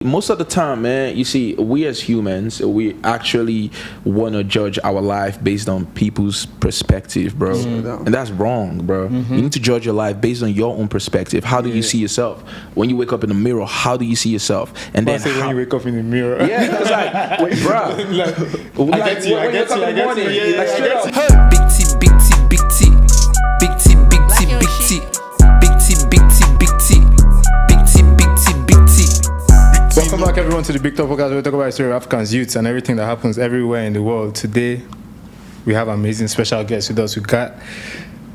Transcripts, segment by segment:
Most of the time, man, you see, we as humans, we actually want to judge our life based on people's perspective, bro. And that's wrong, bro. You need to judge your life based on your own perspective. How do you see yourself? When you wake up in the mirror, how do you see yourself? And then when you wake up in the mirror. Yeah, it's like, wait, bro. I get you. Like, straight up. Big T, big T, big T. Big T, big T, big T. Big T, big T, big T. Big T, big T, big T. Welcome back, everyone, to the Big Top Podcast where we talk about the story of Africans, youths, and everything that happens everywhere in the world. Today, we have amazing special guests with us. We got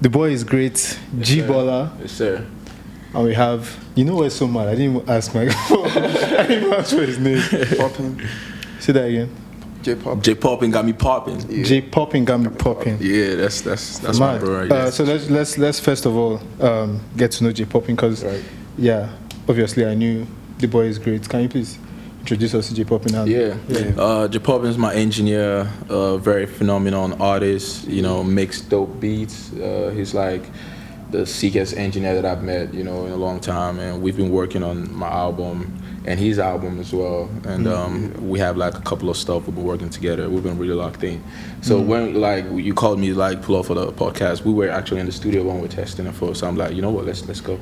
the boy is great, G Baller. Yes, sir. And we have, you know what's so mad? I didn't even ask my I didn't even ask for his name. Poppin. Say that again. J Poppin got me popping. Yeah. J Poppin got me popping. Yeah, that's my bro right there. So let's first of all get to know J Poppin because obviously I knew the boy is great. Can you please introduce us to J Poppin? J Poppin is my engineer, very phenomenal artist. You know, makes dope beats. He's like the sickest engineer that I've met, you know, in a long time, and we've been working on my album and his album as well, and we have like a couple of stuff we've been working together. We've been really locked in. So when like you called me like pull up for the podcast, we were actually in the studio when we were testing it for. So I'm like, you know what, let's go.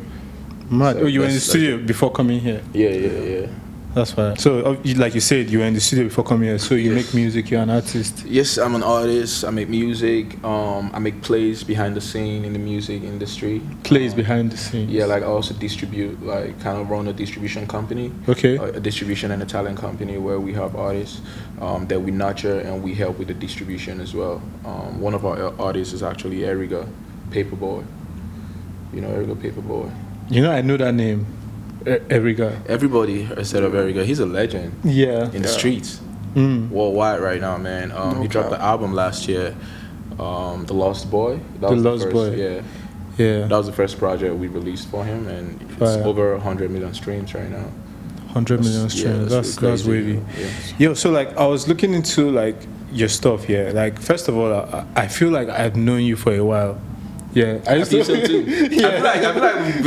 Mad. So you were in the studio before coming here? Yeah. That's fine. So, like you said, you were in the studio before coming here. So you make music. You're an artist. Yes, I'm an artist. I make music. I make plays behind the scene in the music industry. Plays behind the scenes. Yeah, like I also distribute, like kind of run a distribution company. Okay. A distribution and a talent company where we have artists that we nurture and we help with the distribution as well. One of our artists is actually Eriga Paperboy. You know Eriga Paperboy. You know, I know that name. Eriga. Everybody has said of Eriga. He's a legend. Yeah. In the streets. Worldwide right now, man. He dropped the album last year, The Lost Boy. The Lost Boy. Yeah. That was the first project we released for him, and it's over 100 million streams right now. 100 million streams. That's really wavy. Yeah. Yo, so like I was looking into like your stuff here. Like first of all, I feel like I've known you for a while. Yeah, I used to so too. Yeah. I feel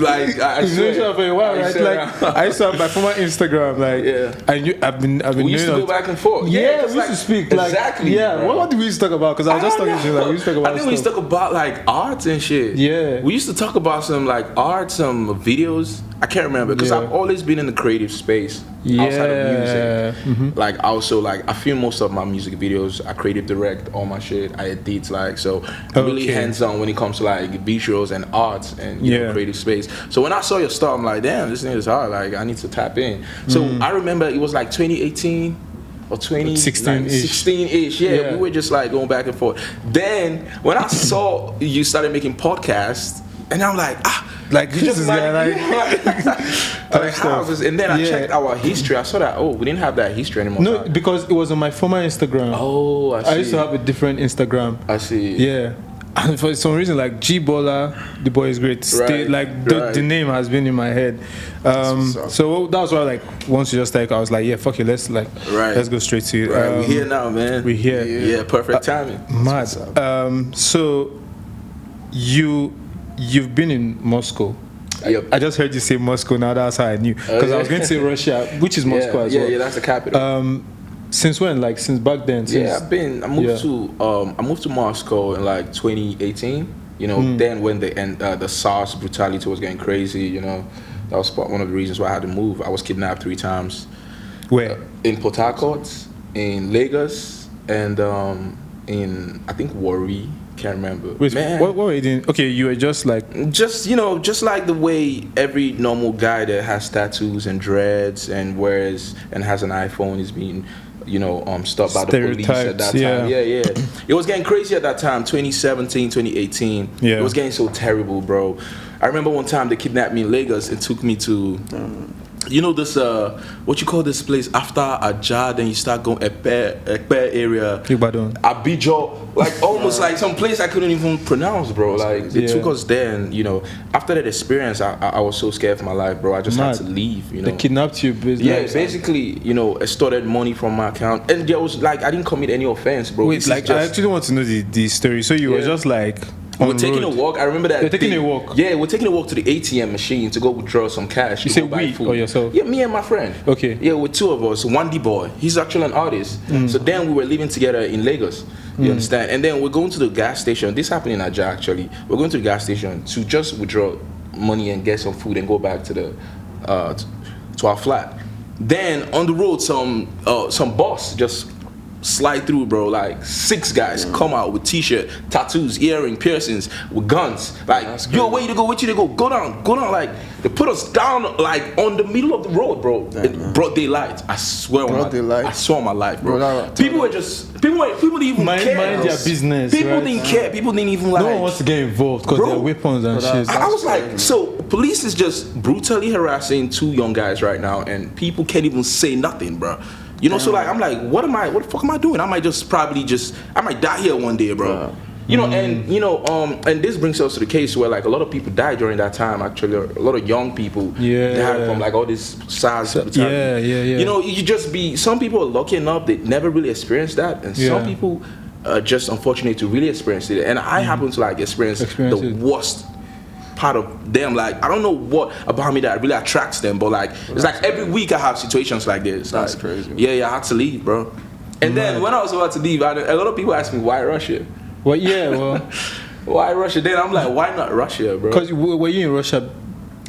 like I you've known each other for a while, right? Like I used to have my former Instagram. Like I've been. We used to go back and forth. Yeah, we used to speak. Like, exactly. Yeah. What did we used to talk about? Because I was just talking to you. Like we used to talk about. I think we used to talk about like arts and shit. Yeah. We used to talk about some like art, some videos. I can't remember because I've always been in the creative space outside of music. Like also like I film most of my music videos. I creative direct all my shit. I edit like so. I'm really hands on when it comes to like visuals and arts and you know, creative space. So when I saw your stuff, I'm like, damn, this thing is hard. Like I need to tap in. So I remember it was like 2018. Or 16-ish. Yeah, we were just like going back and forth. Then when I saw you started making podcasts, and I'm like, like you just like how is this? And then I checked our history. I saw that we didn't have that history anymore. No, because it was on my former Instagram. Oh, I see. I used to have a different Instagram. I see. Yeah. And for some reason, like G Baller, the boy is great. The name has been in my head. So that was why, like, once you just like, I was like, yeah, fuck it, let's go straight to it. We're here now, man. We're here. Yeah, perfect timing. Mad. So you've been in Moscow. Yep. I just heard you say Moscow. Now that's how I knew. Because I was going to say Russia, which is Moscow as well. Yeah, that's the capital. Since when? Like since back then? I moved to Moscow in like 2018. You know, then when the SARS brutality was getting crazy, you know, that was one of the reasons why I had to move. I was kidnapped 3 times. Where? In Port Harcourt, in Lagos, and in I think Warri. Can't remember. Wait, man. What were you doing? Okay, you were just like just like the way every normal guy that has tattoos and dreads and wears and has an iPhone is being stopped by the police at that time. Yeah. It was getting crazy at that time, 2017, 2018. Yeah. It was getting so terrible, bro. I remember one time they kidnapped me in Lagos and took me to you know this what you call this place after Ajah, then you start going Ekpe area, Ibadan, Abijo, like almost like some place I couldn't even pronounce, bro. Like they took us there, and after that experience, I was so scared for my life, bro. I just had to leave. They kidnapped you, basically, extorted money from my account, and there was like I didn't commit any offense, bro. Wait, like I actually want to know the story. So you were just like We're taking a walk. I remember that. You're taking a walk? Yeah, we're taking a walk to the ATM machine to go withdraw some cash. You say we or yourself? Yeah, me and my friend. Okay. Yeah, with two of us. One D boy. He's actually an artist. So then we were living together in Lagos. You understand? And then we're going to the gas station. This happened in Aja actually. We're going to the gas station to just withdraw money and get some food and go back to the to our flat. Then on the road, some boss just slide through, bro. Like 6 guys come out with t-shirt, tattoos, earring, piercings, with guns. Like, yo, where you to go? Where you to go? Go down. Like, they put us down, like, on the middle of the road, bro. Broad daylight. I swear on my life, bro. People didn't even care. Mind their business. People didn't care. People didn't even like. No one wants to get involved because there are weapons and shit. I was like, so police is just brutally harassing 2 young guys right now, and people can't even say nothing, bro. You know, so like I'm like, what the fuck am I doing? I might die here one day, bro. You know, and this brings us to the case where like a lot of people died during that time. Actually, a lot of young people died from like all this SARS. Yeah. You know, some people are lucky enough they never really experienced that, and some people are just unfortunate to really experience it. And I happen to like experience the worst part of them. Like I don't know what about me that really attracts them, but like it's like every week I have situations like this. That's like, crazy. Yeah, I had to leave, bro. And then when I was about to leave, a lot of people asked me why Russia. Well, why Russia? Then I'm like, why not Russia, bro? Because were you in Russia?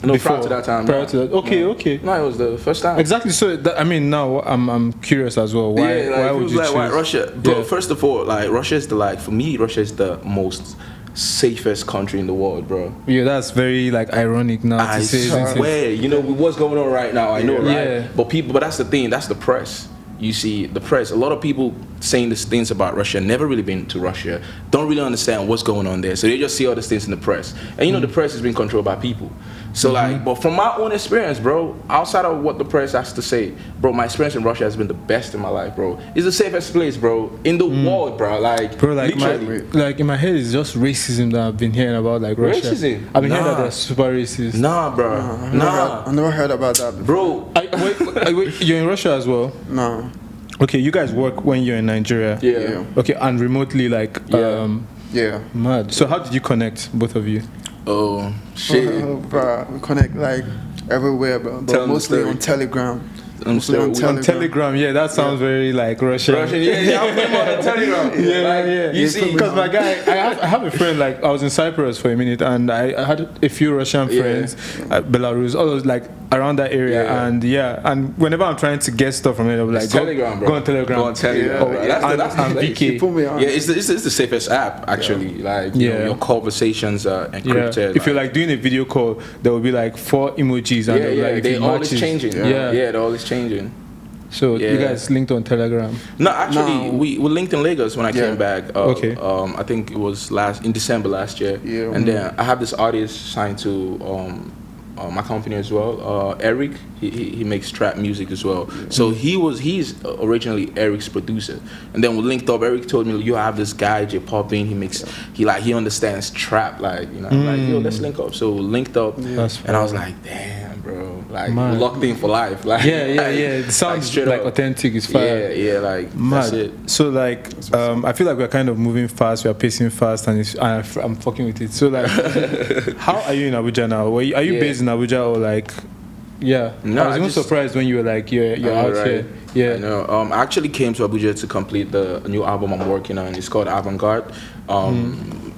No, before? prior to that time. Prior to that, okay. No, it was the first time. Exactly. So I mean, now I'm curious as well. Why would you choose? Why Russia? Bro, first of all, like Russia is for me, Russia is the most safest country in the world, bro. Yeah, that's very like ironic now to say. I swear, you know what's going on right now. I know, right? Yeah. But that's the thing. That's the press. You see, the press. A lot of people saying these things about Russia, never really been to Russia, don't really understand what's going on there. So they just see all these things in the press, and you know the press is being controlled by people. So like, but from my own experience, bro, outside of what the press has to say, bro, my experience in Russia has been the best in my life, bro. It's the safest place, bro, in the world, bro. Like, bro, like literally. In my head, it's just racism that I've been hearing about, like Russia. Racism? I've been hearing that they're super racist. Nah, bro. I never heard about that before. Bro. Wait, you're in Russia as well? No. Okay, you guys work when you're in Nigeria. Yeah. Okay, and remotely, like, yeah. Mad. So how did you connect, both of you? Oh shit. Bro, we connect like everywhere, bro. But mostly on Telegram. On Telegram, yeah, that sounds very like Russian. Yeah, I'm putting on Telegram. Yeah. You see, because my guy, I have a friend, like, I was in Cyprus for a minute, and I had a few Russian friends, Belarus, all those, like, around that area, and whenever I'm trying to get stuff from it, I'm like, Telegram, bro. Go on Telegram. Go on Telegram. That's VK. Put me on. Yeah, it's the safest app, actually. Like, you know, your conversations are encrypted. If you're like doing a video call, there will be like 4 emojis, and like, they're always changing. Yeah, they're always changing. So you guys linked on Telegram? No, actually, we linked in Lagos when I came back. Okay. I think it was in December last year. Yeah. And then I have this artist signed to my company as well. Eric, he makes trap music as well. So he's originally Eric's producer. And then we linked up. Eric told me, you have this guy J Poppin. He understands trap. Like, you know, I'm like, yo, let's link up. So we linked up, and I was like, damn, bro, like we're locked in for life. Like, yeah. It sounds like authentic. It's fire. Yeah, like mad. That's it. So like, I feel like we're kind of moving fast. We're pacing fast, and I'm fucking with it. So like, how are you in Abuja now? Are you based in Abuja or like? Yeah, no, I was even surprised when you were like, you're out here. Yeah, I know. I actually came to Abuja to complete the new album I'm working on. It's called Avant-Garde.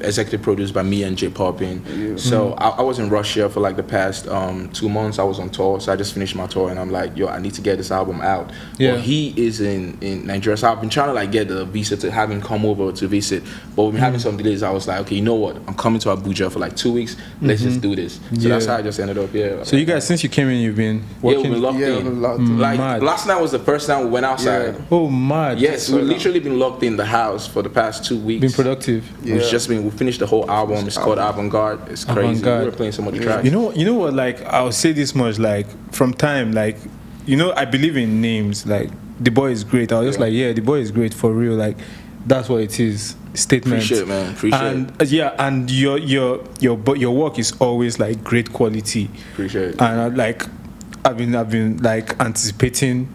Executive produced by me and J Poppin. Yeah. So I was in Russia for like the past 2 months. I was on tour, so I just finished my tour, and I'm like, yo, I need to get this album out. Yeah. Well, he is in Nigeria, so I've been trying to like get the visa to have him come over to visit, but we've been having some delays. I was like, okay, you know what? I'm coming to Abuja for like 2 weeks. Let's just do this. So that's how I just ended up here. So you guys, since you came in, you've been working? Yeah, we've been locked in. Like last night was the first time we went outside. Yeah. Oh, mad. Yes, we've literally been locked in the house for the past 2 weeks. Been productive. Yeah. We finished the whole album. It's called Avant-Garde. It's crazy. Avant-Garde. We were playing so much tracks. You know what? Like, I'll say this much. Like, from time, like, you know, I believe in names. Like, the boy is great. I was just like, yeah, the boy is great for real. Like, that's what it is. Statement. Appreciate it, man. Appreciate it. And your work is always like great quality. Appreciate it. And I've been like anticipating.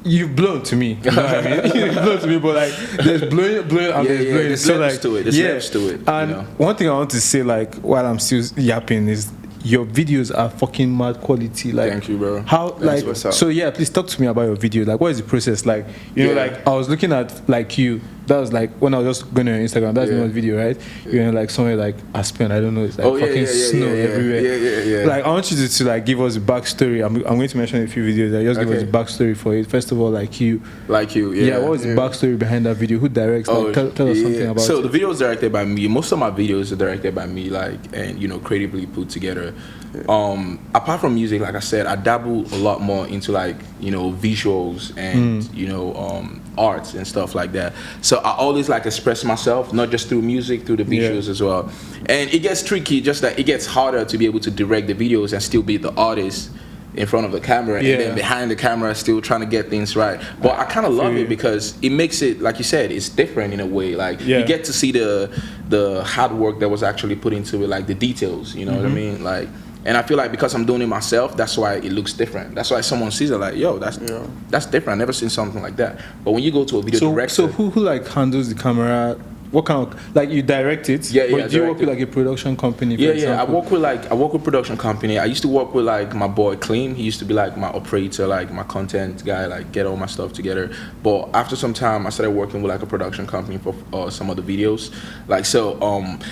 you've blown to me. You know what I mean? You've blown to me, but like there's blowing, and there's blowing. There's so levels like to it. There's levels to it. And one thing I want to say, like while I'm still yapping, is your videos are fucking mad quality. Like, thank you, bro. How like so? Yeah, please talk to me about your video. Like, what is the process like? You know, like I was looking at like you. That was like when I was just going on Instagram. That's my video, right? You're in like somewhere like Aspen. I don't know. It's like fucking snow everywhere. Yeah. Like I want you to like give us a backstory. I'm going to mention a few videos. Just give us a backstory for it. First of all, like you. Yeah. What was the backstory behind that video? Who directs? Like, tell us something about it. So the video is directed by me. Most of my videos are directed by me, like, and you know, creatively put together. Apart from music, like I said, I dabble a lot more into like, you know, visuals and you know, arts and stuff like that. So I always like express myself, not just through music, through the visuals as well. And it gets tricky, just that it gets harder to be able to direct the videos and still be the artist in front of the camera, and then behind the camera still trying to get things right. But I kind of love it because it makes it, like you said, it's different in a way. Like you get to see the hard work that was actually put into it, like the details, you know what I mean? Like, and I feel like because I'm doing it myself, that's why it looks different. That's why someone sees it like, yo, that's different. I've never seen something like that. But when you go to a video director, so who like handles the camera? What kind of, like, you direct it? But do you work with like a production company? For example? I work with production company. I used to work with like my boy Clean. He used to be like my operator, like my content guy, like get all my stuff together. But after some time, I started working with like a production company for some of the videos. Like, so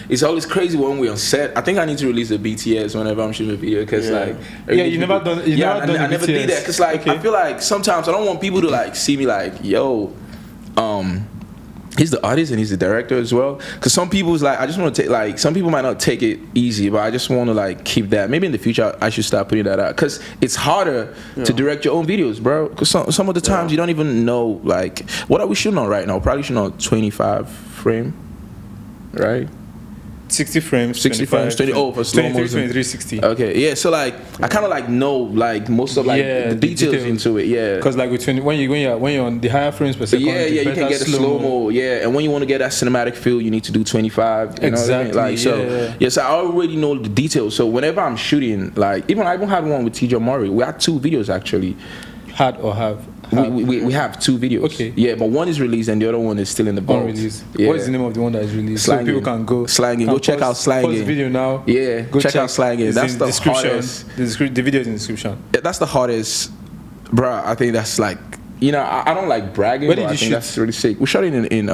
it's always crazy when we're on set. I think I need to release the BTS whenever I'm shooting a video, because like you never done. I never did that because like I feel like sometimes I don't want people to like see me like, yo, he's the artist and he's the director as well. Because some people's like, I just want to take, like, some people might not take it easy, but I just want to like keep that. Maybe in the future I should start putting that out, because it's harder to direct your own videos, bro. Because some of the times you don't even know, like, what are we shooting on right now? Probably shooting on 25 frame, right? 60 frames, 60 frames, 20, for slow 23, 60. Okay, yeah. So like, I kind of like know like most of like the details into it, Because like with when you're on the higher frames per second, you can get the slow mo, and when you want to get that cinematic feel, you need to do 25. You know what I mean? Like, so I already know the details. So whenever I'm shooting, like, I even had one with TJ Murray. We had 2 videos actually. Had or have? We have 2 videos. Okay. Yeah, but one is released and the other one is still in the vault. Yeah. What is the name of the one that is released? Slanging. So people can go. Slanging. Go check out Slanging. Pause the video now. Yeah. Go check out Slanging. That's the hardest. The video is in the description. Yeah, that's the hardest, bruh. I think that's like, you know, I don't like bragging, but I think that's really sick. We shot it in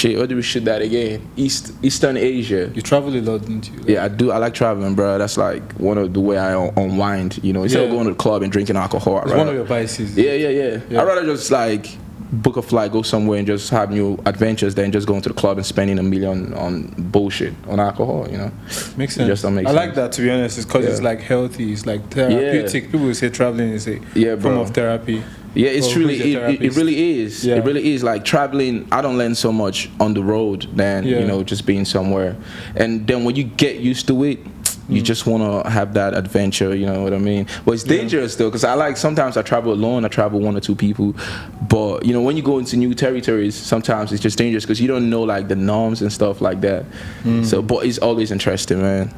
where did we shoot that again? Eastern Asia. You travel a lot, didn't you? Yeah, I do. I like traveling, bro. That's like one of the way I unwind, you know, instead of going to the club and drinking alcohol. It's one of your vices. Yeah. I'd rather just like book a flight, go somewhere and just have new adventures than just going to the club and spending $1 million on bullshit, on alcohol, you know. Makes sense. Just don't make sense. I like that, to be honest. It's because it's like healthy, it's like therapeutic. People will say traveling is a form of therapy. Yeah, it's really, it really is. It really is. Like traveling, I don't learn so much on the road than, you know, just being somewhere. And then when you get used to it, you just want to have that adventure, you know what I mean? But it's dangerous though, because sometimes I travel alone, I travel 1 or 2 people. But, you know, when you go into new territories, sometimes it's just dangerous because you don't know like the norms and stuff like that. So, but it's always interesting, man.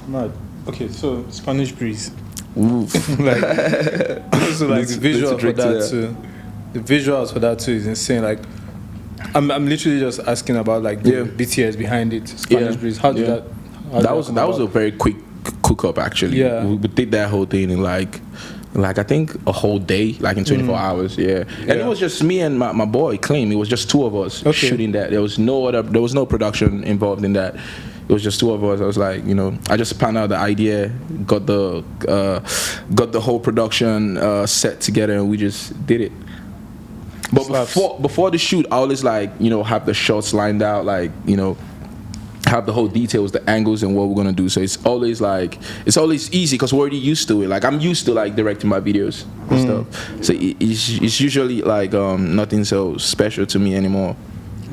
Mad. Okay, so Spanish breeze. Oof. Like, also like the visual for that too. The visuals for that too is insane. Like, I'm literally just asking about like the BTS behind it. Spanish breeze. How did that? That was a very quick cook up actually. Yeah, we did that whole thing in like I think a whole day, like in 24 hours. And it was just me and my boy Claim. It was just 2 of us shooting that. There was no production involved in that. It was just 2 of us. I was like, you know, I just planned out the idea, got the whole production set together, and we just did it. But before the shoot, I always like, you know, have the shots lined out, like, you know, have the whole details, the angles, and what we're gonna do. So it's always easy because we're already used to it. Like, I'm used to like directing my videos and stuff. So it's usually like nothing so special to me anymore.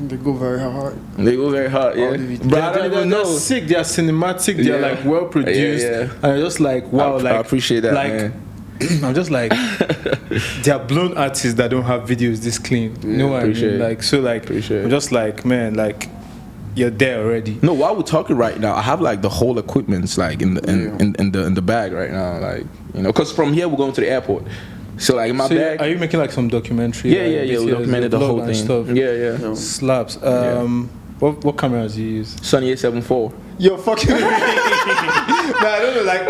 They go very hard. Yeah. But I don't even know. They're sick. They're cinematic. They're like well produced. And I'm just like, wow. I appreciate that, like, man. I'm just like, they are blown artists that don't have videos this clean. You know what I mean? Like, so like, I'm just like, man, like, you're there already. No, while we're talking right now, I have like the whole equipment's like in the bag right now, like, you know, because from here we're going to the airport. So like in my bag. Are you making like some documentary? Yeah. We documented the whole thing. Stuff. Yeah. Slaps. What cameras do you use? Sony A7 IV. You're fucking nah, I don't know, like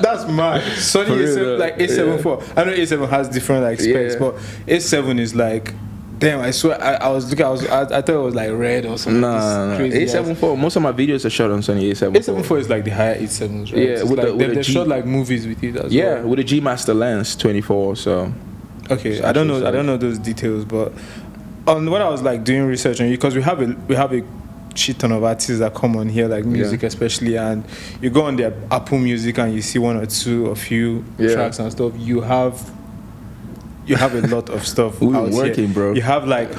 that's mad. Sony A7, like A7 IV. I know A7 has different like specs, but A7 is like, damn. I swear, I was looking. I thought it was like red or something. Nah. A7 IV. Most of my videos are shot on Sony A7 IV. A7 IV is like the higher A7s, right? Yeah, with they shot like movies with it as well. With a G Master lens 24. So okay, I don't know those details, but on when I was like doing research on you, because we have a shit ton of artists that come on here, like music especially, and you go on their Apple Music and you see one or two, a few tracks and stuff. You have a lot of stuff. We're working, here. Bro. You have like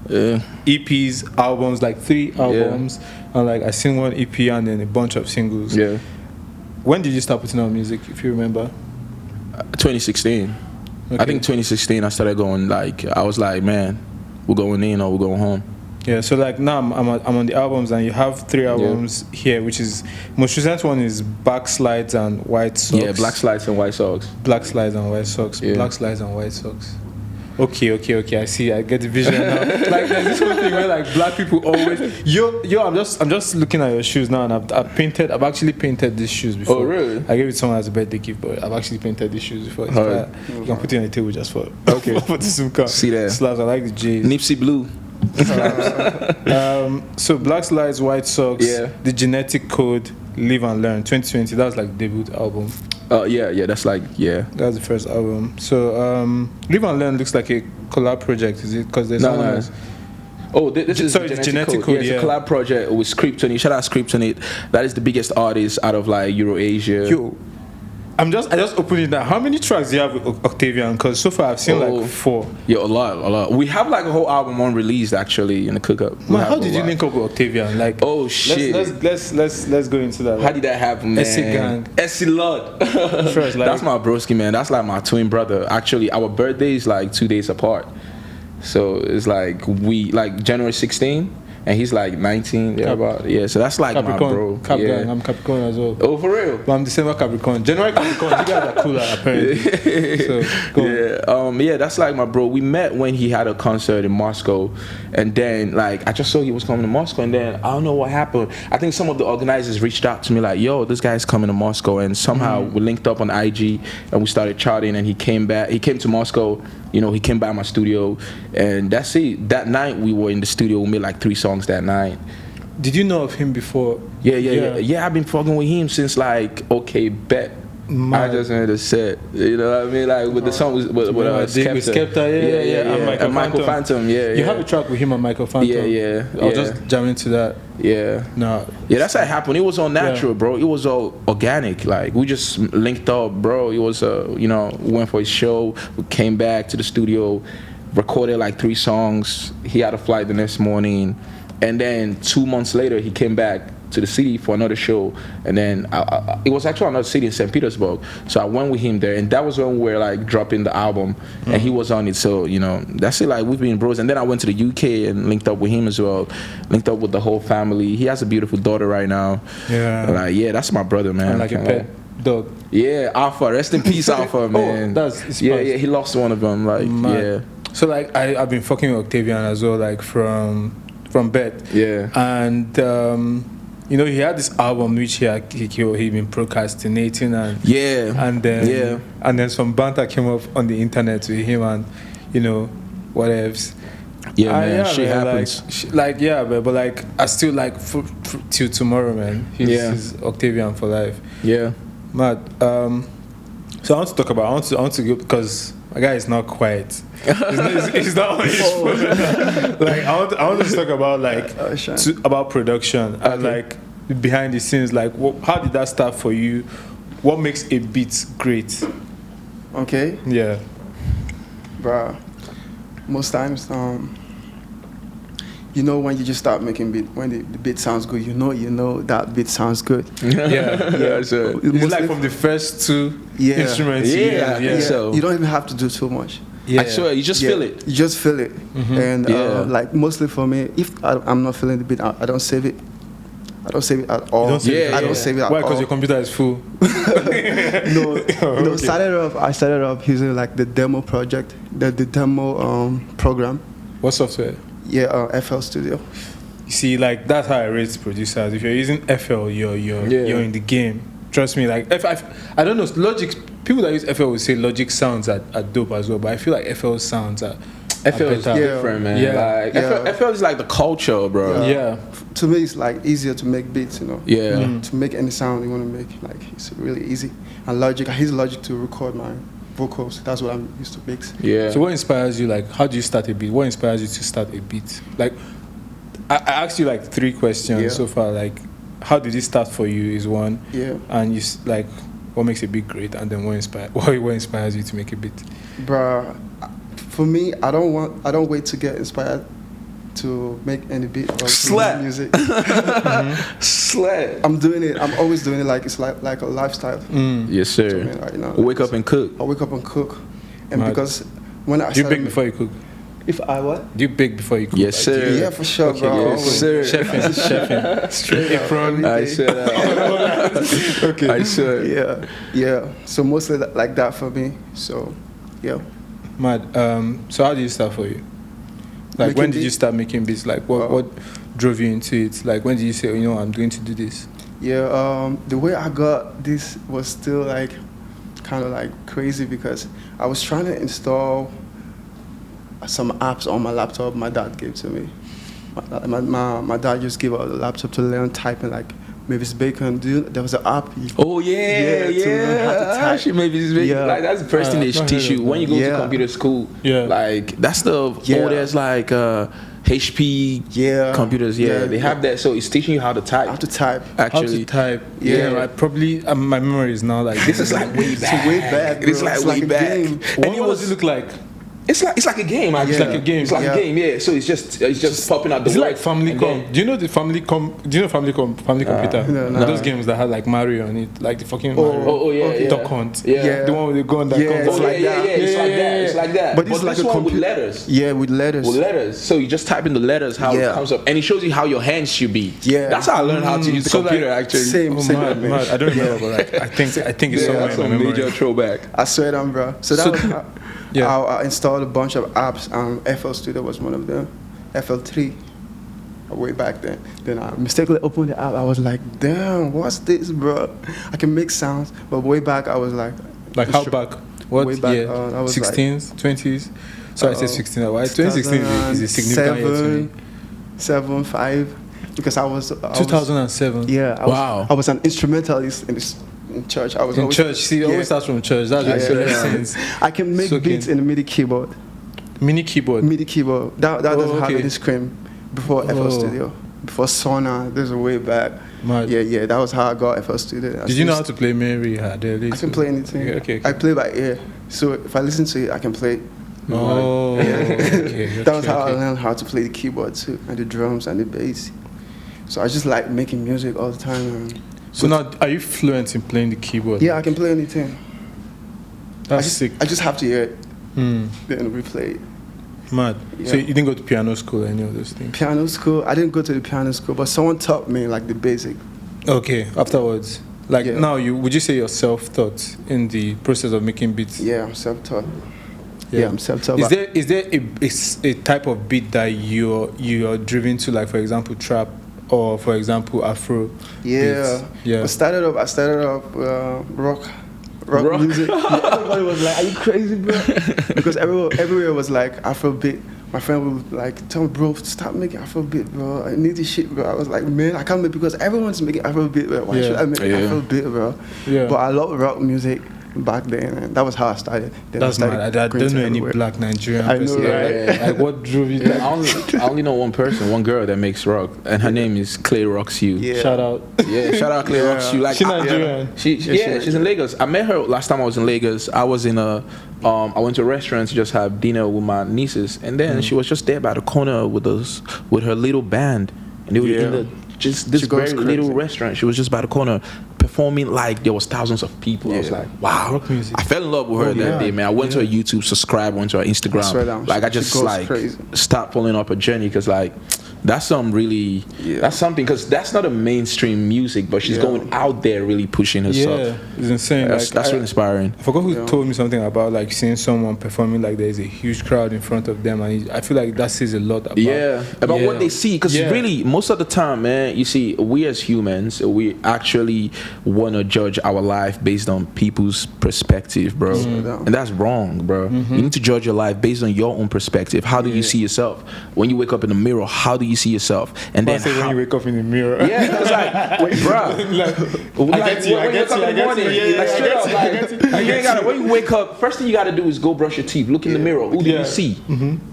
EPs, albums, like 3 albums, and like I seen one EP and then a bunch of singles. Yeah. When did you start putting out music, if you remember? 2016. Okay. I think 2016 I started going like, I was like, man, we're going in or we're going home. Yeah, so like now I'm on the albums, and you have 3 albums here, which is most recent one is Black Slides and White Socks. Yeah, Black Slides and White Socks. Black Slides and White Socks. Yeah. Black Slides and White Socks. Okay. I see. I get the vision now. Like there's this whole thing where like black people always. Yo, I'm just looking at your shoes now, and I've actually painted these shoes before. Oh really? I gave it to someone as a birthday gift, but I've actually painted these shoes before. You can put it on the table just for for the SIM card. See that? Slaps. I like the J's. Nipsey Blue. So Black Slides, White Socks, The Genetic Code, Live and Learn, 2020. That was like debut album. That's like That's the first album. So Live and Learn looks like a collab project, is it? Because there's no. Oh, this is the Genetic Code. It's a collab project with Scriptonite. Shout out Scriptonite. That is the biggest artist out of like Eurasia. Yo, I just opened it now. How many tracks do you have with Octavian? Because so far I've seen like 4. Yeah, a lot. We have like a whole album unreleased actually in the cookup. Man, how did you link up with Octavian? Like, oh shit. Let's go into that. How did that happen, man? Essie Gang. Essie Lord. That's my broski, man. That's like my twin brother. Actually, our birthday is like 2 days apart. So it's like we like January 16. And he's like 19, so that's like Capricorn, my bro. Gang. I'm Capricorn as well. Oh, for real? But I'm December Capricorn. January Capricorn, you guys are cooler apparently. So, go on. That's like my bro. We met when he had a concert in Moscow, and then like I just saw he was coming to Moscow, and then I don't know what happened. I think some of the organizers reached out to me like, yo, this guy's coming to Moscow, and somehow we linked up on IG, and we started chatting, and he came back. He came to Moscow. You know, he came by my studio, and that's it. That night we were in the studio. We made like 3 songs that night. Did you know of him before? Yeah. I've been fucking with him since like Okay Bet. I just made a set. You know what I mean? Like with the song with Skepta, and Michael Phantom. You have a track with him and Michael Phantom. Yeah. I was just jamming to that. Yeah. No. Yeah, that's how it happened. It was all natural, bro. It was all organic. Like we just linked up, bro. It was we went for his show. We came back to the studio, recorded like 3 songs. He had a flight the next morning, and then 2 months later he came back to the city for another show, and then it was actually another city in St. Petersburg. So I went with him there, and that was when we were like dropping the album, and he was on it. So that's it. Like we've been bros. And then I went to the UK and linked up with him as well. Linked up with the whole family. He has a beautiful daughter right now. That's my brother, man. And like a pet dog. Yeah, Alpha. Rest in peace, Alpha, man. He lost one of them. Like So like I've been fucking with Octavian as well, like from Bet. Yeah. And he had this album which he been procrastinating, and then some banter came up on the internet with him, and whatevs. Yeah, man, shit happens. But like I still like till tomorrow, man. He's Octavian for life. Yeah, mad. So I want to go because my guy is not quiet. He's not on his phone. Like I want to talk about about production and like behind the scenes. Like how did that start for you? What makes a beat great? Okay. Yeah. Bruh, most times when you just start making beat, when the beat sounds good, that beat sounds good. Yeah. So it's like from the first 2 instruments. So you don't even have to do too much. I swear, you just feel it. You just feel it. And like mostly for me, if I'm not feeling the beat, I don't save it. I don't save it at all. You don't save it? I don't save it at all. Why? Because your computer is full. No. I started off using like the demo project, the demo program. What software? Yeah, FL Studio. You see, like that's how I rate producers. If you're using FL, you're in the game. Trust me. Like I don't know. Logic. People that use FL will say Logic sounds are dope as well, but I feel like FL sounds are. FL is different, man. Yeah. FL is like the culture, bro. Yeah. To me, it's like easier to make beats, you know. Yeah. To make any sound you want to make, like it's really easy. And Logic, I use Logic to record my vocals. That's what I'm used to mix. Yeah. So what inspires you? Like, how do you start a beat? What inspires you to start a beat? Like, I asked you like 3 questions so far. Like, how did it start for you? Is one. Yeah. And you like, what makes a beat great? And then what inspires you to make a beat? Bruh, for me, I don't wait to get inspired to make any beat or Slap. music. Slap. I'm doing it. I'm always doing it like it's like a lifestyle. Yes, sir. So, I mean, like, you know, Wake up and cook. I wake up and cook, and because when I do you bake before you cook? If I what? Do you bake before you cook? Yes, sir. Yeah, for sure, Okay, bro. Yes, sir. Chefing. Straight up. I said Okay. I said. Yeah. So mostly like that for me. So, yeah. Mad. So how did it start for you? Like, Making when did you beats? start making beats? Like, what drove you into it? Like, when did you say, oh, you know, I'm going to do this? Yeah. The way I got this was still like kind of like crazy because I was trying to install some apps on my laptop my dad gave to me. My dad just gave out the laptop to learn typing, like Mavis Bacon. There was an app. Oh yeah. To learn how to type. She Mavis Bacon. Yeah. Like that's the first thing they teach you when you go to computer school. Yeah. Like that's the oldest like HP computers. Yeah, they have that. So it's teaching you how to type. How to type. How to Actually. type. Yeah, I probably my memory is now like This is like way back. It's way back. Bro. It's like way a back. game. And what does it look like? It's like a game. Actually. It's like a game. It's like a game. Yeah. So it's just popping out the. Is it like words Family and Com? then- Do you know the Family Computer? No. Those games that had like Mario on it, like the fucking Oh yeah. Duck Hunt. Yeah. The one with the gun that comes. Oh yeah. It's like that. But it's like this a one with letters. Yeah, with letters. With letters. So you just type in the letters how it comes up, and it shows you how your hands should be. Yeah. That's how I learned how to use the So, computer. like, Actually. Same. Mad. I don't remember, but like, I think it's somewhere That's in my a memory. major throwback. I swear down, bro. So that was how I installed a bunch of apps, and FL Studio was one of them. FL3, way back then. Then I mistakenly opened the app. I was like, damn, what's this, bro? I can make sounds, but way back I was like how back? What way back, year? I was 16s, 20s? So I said 16. Why? 2016 is a significant year to me. 7, 5, because I was 2007. I was an instrumentalist in church. I was in always, church. See, it always starts from church. That's the lessons. I can make beats in the MIDI keyboard. MIDI keyboard. That doesn't have any screen before FL Studio. Before Sona, there's a way back. Mad. Yeah, that was how I got FL Studio. Did you know how to play Mary? I can play anything. Okay. I play by ear. So if I listen to it, I can play it. Oh, okay. That was how I learned how to play the keyboard too, and the drums and the bass. So I just like making music all the time. So now, are you fluent in playing the keyboard? Yeah, I can play anything. That's sick. I just have to hear it, then replay it. Mad. Yeah. So you didn't go to piano school or any of those things? Piano school, I didn't go to the piano school, but someone taught me like the basic. Okay, afterwards. Like now, would you say you're self-taught in the process of making beats? Yeah, I'm self-taught. Yeah, I'm self-taught. Is there a type of beat that you're driven to, like for example trap or for example Afro? Yeah. I started off rock music. Everybody was like, "Are you crazy, bro?" Because everywhere was like Afrobeat. My friend would like tell me, "Bro, stop making Afrobeat, bro. I need this shit, bro." I was like, "Man, I can't make because everyone's making Afrobeat, bro. Why should I make Afrobeat, bro?" Yeah. But I love rock music back then, and that was how I started. Then that's mad. I don't know any black Nigerian person. Right? Like what drove you? I only know one girl that makes rock, and her name is Clay Rocks You. Yeah. Shout out. Yeah, shout out Clay Rocks You. Like she's Nigerian. She's in Lagos. I met her last time I was in Lagos. I was in I went to a restaurant to just have dinner with my nieces, and then she was just there by the corner with her little band, and they were in this very little restaurant. She was just by the corner performing like there was thousands of people. I was like, wow. Rock music. I fell in love with her that day, man. I went to her YouTube, subscribed, went to her Instagram. I just like stopped following up her journey because like That's really that's something, because that's not a mainstream music, but she's going out there really pushing herself. Yeah, it's insane. That's really inspiring. I forgot who told me something about like seeing someone performing like there is a huge crowd in front of them, and I feel like that says a lot about what they see. Because really, most of the time, man, you see, we as humans, we actually want to judge our life based on people's perspective, bro, and that's wrong, bro. You need to judge your life based on your own perspective. How do you see yourself when you wake up in the mirror? How do you see yourself? And then when you wake up in the mirror, it's like, bro, I get you. When you wake up, first thing you gotta do is go brush your teeth, look in the mirror. Who do you see?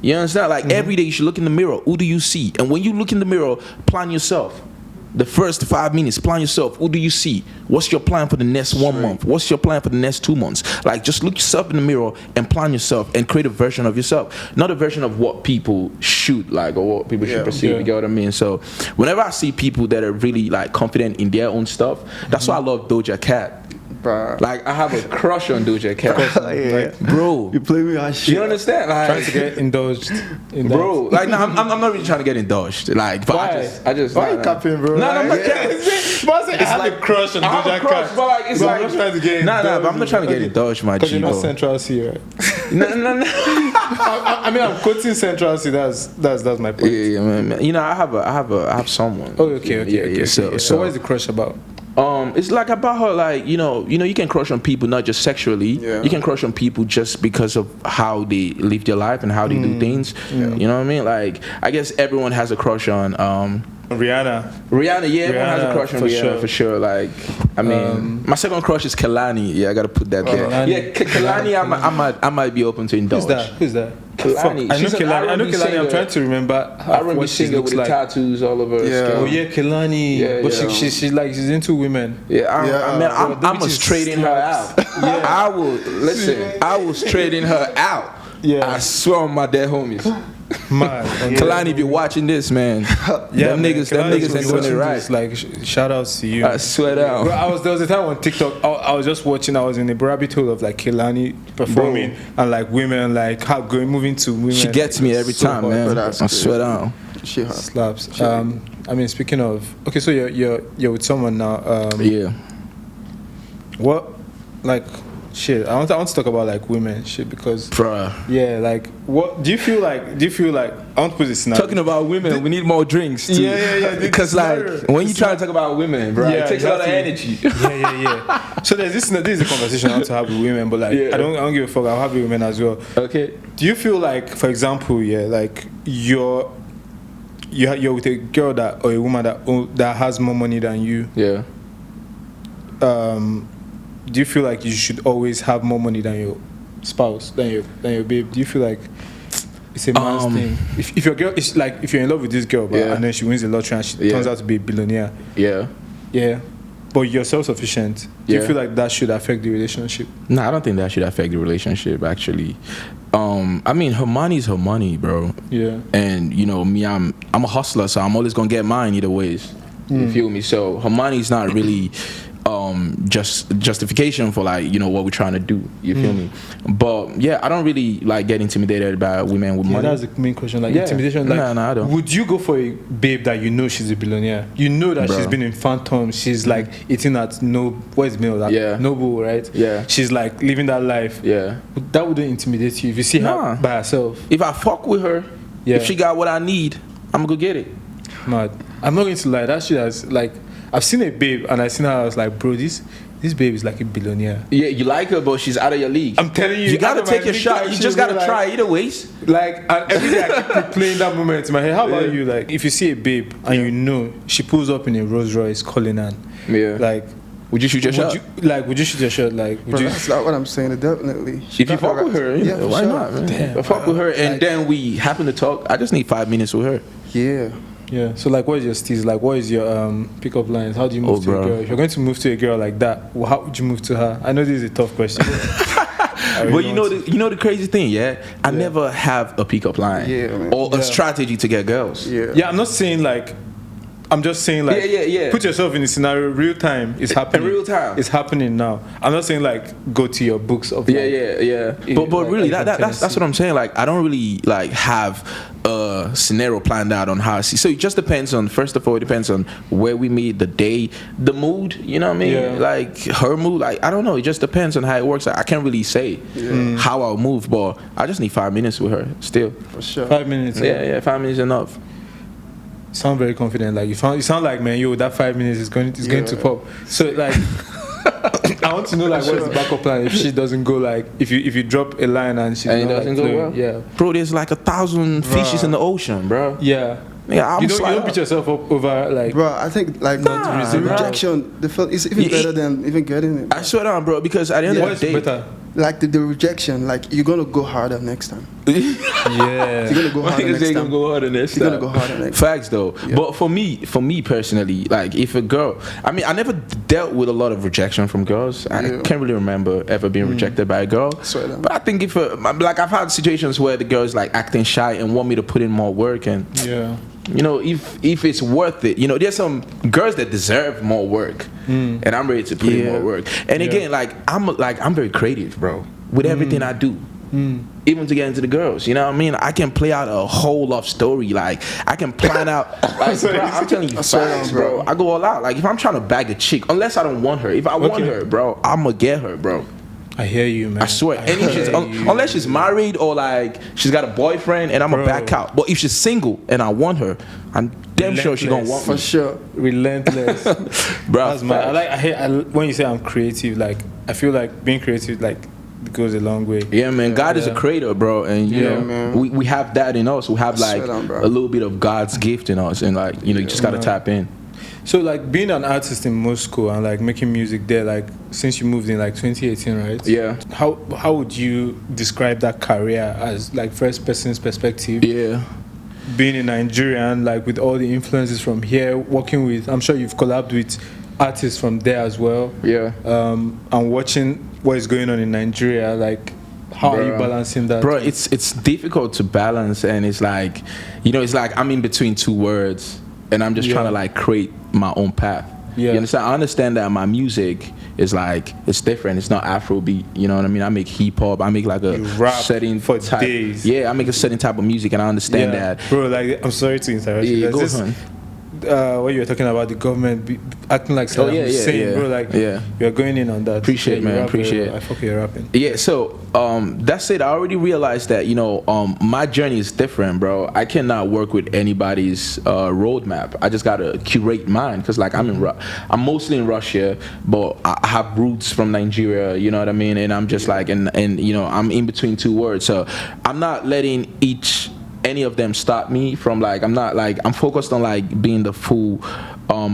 You understand? Like every day you should look in the mirror. Who do you see? And when you look in the mirror, plan yourself. The first 5 minutes, plan yourself. Who do you see? What's your plan for the next 1 month? What's your plan for the next 2 months? Like, just look yourself in the mirror and plan yourself and create a version of yourself. Not a version of what people should like or what people should perceive. You get what I mean? So whenever I see people that are really like confident in their own stuff, that's why I love Doja Cat. Bruh. Like, I have a crush on Doja Cat. Like, bro, you play me on shit. You understand? Like, trying to get indulged in bro, like, no, I'm not really trying to get indulged. Like, but I just why you capping, bro? No, I'm not capping. I have a crush on Doja Cat. But like, it's like, I'm not trying to get indulged. But I'm not trying to get indulged, my G. Because you're not Central C, right? No. I mean, I'm quoting Central C. That's my point. Yeah, man. You know, I have someone. Oh, okay. So what is the crush about? It's like about her, like, you know, you can crush on people not just sexually. You can crush on people just because of how they live their life and how they do things. You know what I mean? Like, I guess everyone has a crush on Rihanna. Yeah, everyone has a crush on Rihanna for sure. Like, I mean, my second crush is Kehlani. Yeah, I gotta put that there. Yeah, Kehlani, I might be open to indulge. Who's that? Kehlani. I know Kehlani. I'm trying to remember R&B singer with the tattoos all over her skin. Oh yeah, Kehlani. But she's into women. I'm a straighten her out. I will straighten her out. I swear on my dead homies. Man, Kehlani, if you're watching this, man, them niggas ain't doing it right. Like, shout outs to you. I swear down. There was a time on TikTok, I was just watching. I was in the rabbit hole of like Kehlani performing and like women, like how moving to women. She gets me every time, man. I swear down. She slaps. I mean, speaking of, okay, so you're with someone now. What, like? Shit, I want to talk about like women shit because like what do you feel like I want to put this scenario. Talking about women, we need more drinks too. Because like when you try to talk about women, bro, it takes a lot of energy. So this is a conversation I want to have with women, but like I don't give a fuck, I'll have with women as well. Okay. Do you feel like, for example, like you're with a girl or a woman that has more money than you? Do you feel like you should always have more money than your spouse, than your babe? Do you feel like it's a man's thing? If your girl is like, if you're in love with this girl, and then she wins the lottery and she turns out to be a billionaire, but you're self-sufficient, do you feel like that should affect the relationship? No, I don't think that should affect the relationship, actually. I mean, her money is her money, bro. And you know me, I'm a hustler, so I'm always gonna get mine either ways. You feel me? So her money is not really justification for like, you know, what we're trying to do. You feel me? But yeah, I don't really like get intimidated by women with money. That's the main question. Like intimidation. Like, no, I don't. Would you go for a babe that you know she's a billionaire? You know that she's been in Phantom. She's like eating at Noble, right? Yeah. She's like living that life. Yeah. That wouldn't intimidate you if you see her by herself. If I fuck with her, if she got what I need, I'm gonna go get it. Mad. I'm not going to lie. That shit has like, I've seen a babe and I seen her. I was like, bro, this babe is like a billionaire. Yeah, you like her, but she's out of your league. I'm telling you, you gotta take your shot. You just gotta try either ways. Like, and every day I keep replaying that moment in my head. How about you? Like, if you see a babe and you know she pulls up in a Rolls Royce, Cullinan, like, would you shoot your shot? Would you shoot your shot? Like, would you? That's not what I'm saying. Definitely. If you fuck with her, why not, man? Damn, if I fuck with her and then we happen to talk, I just need 5 minutes with her. Yeah. So like, what is your steez? Like, what is your pickup lines? How do you move to a girl? If you're going to move to a girl like that, how would you move to her? I know this is a tough question. But you know the crazy thing, I never have a pickup line or a strategy to get girls. I'm not saying like, I'm just saying like, put yourself in the scenario. Real time is happening. In real time, it's happening now. I'm not saying like go to your books of But really, that's what I'm saying. Like, I don't really like have a scenario planned out on how I see. So it just depends on, first of all, it depends on where we meet, the day, the mood, you know what I mean? Yeah. Like her mood, like I don't know, it just depends on how it works. I can't really say how I'll move, but I just need 5 minutes with her still. For sure. 5 minutes. Yeah, 5 minutes enough. You sound very confident. Like you sound like, man, yo, that 5 minutes is going to pop. So like I want to know like what's the backup plan if she doesn't go, like if you drop a line and she doesn't go well. Yeah, bro, there's like 1,000 fishes in the ocean, bro. Yeah. Yeah, you don't beat yourself up over like. Bro, I think like the rejection, is even better than even getting it. I swear down, bro, because at the end of the day, better? Like the rejection, like you're gonna go harder next time. Yeah, you're gonna go harder next time. Gonna go harder next time. You're gonna go harder next Facts though. Yeah. But for me personally, like if a girl, I mean, I never dealt with a lot of rejection from girls. I can't really remember ever being rejected by a girl. But I think if like I've had situations where the girl's like acting shy and want me to put in more work, and you know, if it's worth it, you know, there's some girls that deserve more work, and I'm ready to put in more work. And again, like I'm very creative, bro, with everything I do. Even to get into the girls, you know what I mean? I can play out a whole love story. Like I can plan out. Like, bro, I'm telling you, facts, bro. I go all out. Like if I'm trying to bag a chick, unless I don't want her. If I want her, bro, I'ma get her, bro. I hear you, man. I swear. And if she's, unless she's married or like she's got a boyfriend, and I'ma back out. But if she's single and I want her, I'm damn sure she gonna want me. For sure. Relentless. Bro, that's my. I when you say I'm creative, like I feel like being creative, like goes a long way. Yeah, man. God is a creator, bro, and you know, man. We have that in us. We have like a little bit of God's gift in us, and like you know, you just gotta tap in. So like being an artist in Moscow and like making music there, like since you moved in like 2018, right? Yeah. How would you describe that career as like first person's perspective? Yeah. Being in Nigeria and like with all the influences from here, working with, I'm sure you've collabed with artists from there as well. Yeah. And watching what is going on in Nigeria, like how are you balancing that? Bro, it's difficult to balance, and it's like, you know, it's like I'm in between two words, and I'm just trying to like create my own path. You understand? I understand that my music is like, it's different. It's not Afrobeat. You know what I mean? I make hip hop. I make like a certain for type. Days. Yeah, I make a certain type of music, and I understand that. Bro, like I'm sorry to interrupt you. Yeah, go on. What you were talking about the government acting like Saddam Hussein, bro. Like you're going in on that. Appreciate, man. Appreciate. I fuck your rapping. Yeah. So that's it. I already realized that, you know, my journey is different, bro. I cannot work with anybody's roadmap. I just gotta curate mine, because like I'm mostly in Russia, but I have roots from Nigeria. You know what I mean? And I'm just like, and you know, I'm in between two words. So I'm not letting any of them stop me from like, I'm focused on like being the full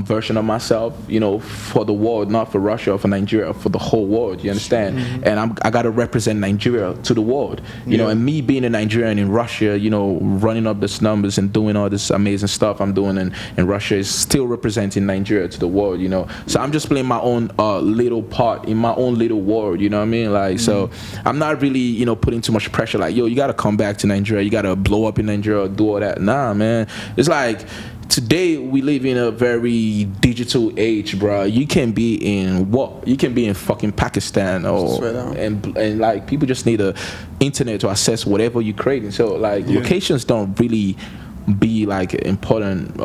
version of myself, you know, for the world, not for Russia or for Nigeria, for the whole world, you understand? And I gotta represent Nigeria to the world, you know, and me being a Nigerian in Russia, you know, running up these numbers and doing all this amazing stuff I'm doing in Russia is still representing Nigeria to the world, you know. So I'm just playing my own little part in my own little world, you know what I mean? Like, so I'm not really, you know, putting too much pressure like, yo, you gotta come back to Nigeria, you gotta blow up in Nigeria or do all that. Nah, man. It's like, today we live in a very digital age, bro. You can be in fucking Pakistan, or and like people just need the internet to access whatever you're creating. So like locations don't really be like important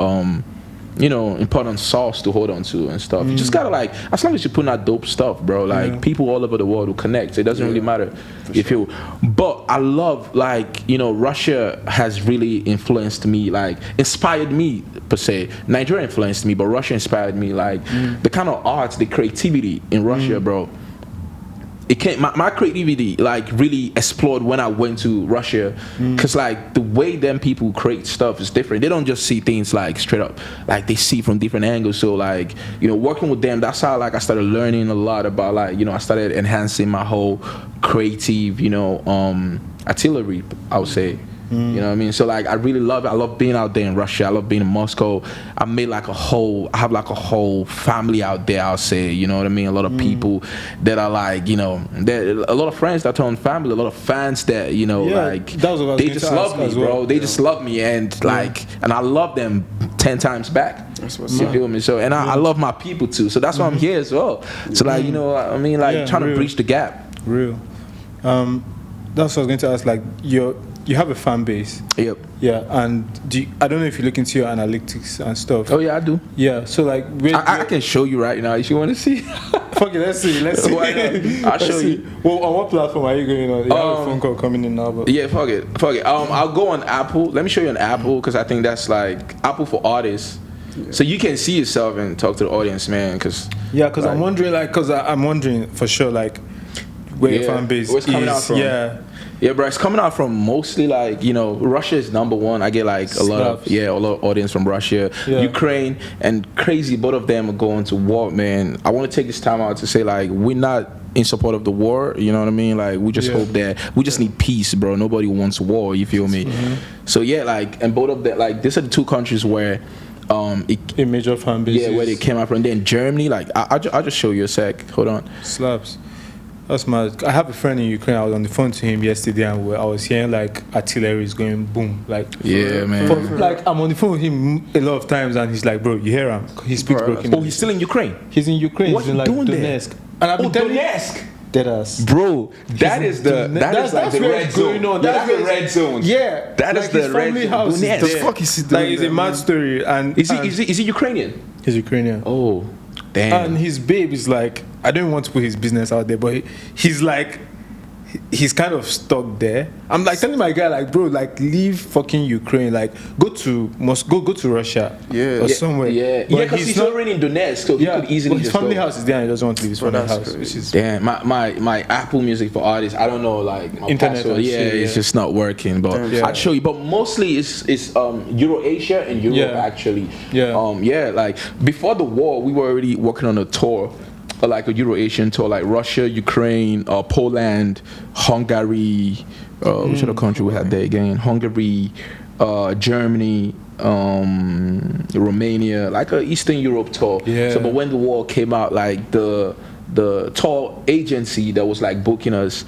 important sauce to hold on to and stuff. You just gotta like, as long as you're putting out dope stuff, bro, like people all over the world will connect. It doesn't really matter if you. But I love, like, you know, Russia has really influenced me, like inspired me per se. Nigeria influenced me, but Russia inspired me. Like the kind of arts, the creativity in Russia, bro. It came, my creativity like really explored when I went to Russia, because like the way them people create stuff is different. They don't just see things like straight up, like they see from different angles. So like, you know, working with them, that's how like I started learning a lot about, like, you know, I started enhancing my whole creative, you know, artillery, I would say. You know what I mean? So like I really love it. I love being out there in Russia. I love being in Moscow. I have like a whole family out there, I'll say. You know what I mean? A lot of people that are like, you know, a lot of friends that turn family, a lot of fans that, you know, like they just love me, bro. They just love me, and like, and I love them 10 times back. That's what's you feel me? So, and I love my people too. So that's why I'm here as well. So like, you know, I mean, like trying to bridge the gap. Real. that's what I was going to ask. Like, you have a fan base. Yep. Yeah, and I don't know if you look into your analytics and stuff. Oh yeah, I do. Yeah, so like, I can show you right now if you want to see. Fuck it, let's see. Why not? I'll show you. Well, on what platform are you going on? You have a phone call coming in now, but yeah, fuck it. I'll go on Apple. Let me show you on Apple because I think that's like Apple for artists. Yeah. So you can see yourself and talk to the audience, man. Because I'm wondering, I'm wondering for sure, like, where your fan base is coming out from. Yeah, bro, it's coming out from mostly like, Russia is number one. I get like a lot of audience from Russia, Ukraine, and crazy. Both of them are going to war, man. I want to take this time out to say like we're not in support of the war. You know what I mean? Like we just hope that we just need peace, bro. Nobody wants war. You feel me? Mm-hmm. So yeah, like, and both of them, like, these are the two countries where a major fan base. Yeah, where they came out from. And then Germany, like I'll just show you a sec. Hold on. Slaps. That's mad. I have a friend in Ukraine. I was on the phone to him yesterday, and I was hearing like artillery is going boom. Like, yeah, man. Like, I'm on the phone with him a lot of times, and he's like, bro, you hear him? He speaks broken. Oh, he's still in Ukraine. He's in Ukraine. What he's in like doing Donetsk. There? And I've been telling Donetsk. Deadass. Bro, that's the red zone. On. That's the red zone. Yeah, that is the red zone. The fuck is he doing? Like, it's a mad story. And is he Ukrainian? He's Ukrainian. Oh, damn. And his babe is like, I don't want to put his business out there, but he's like, he's kind of stuck there. I'm like telling my guy, like, bro, like, leave fucking Ukraine, like, go to Russia, or somewhere. Yeah, because he's already in Donetsk, so he could easily his family house is there, and he doesn't want to leave his family house. Which is my Apple Music for artists. I don't know, like, my internet password. It's just not working. But I'll show you. But mostly it's Eurasia and Europe actually. Like before the war, we were already working on a tour. Like a Euro-Asian tour, like Russia, Ukraine, Poland, Hungary, which other country we had there again? Hungary, Germany, Romania, like a Eastern Europe tour. Yeah. So, but when the war came out, like the tour agency that was like booking us,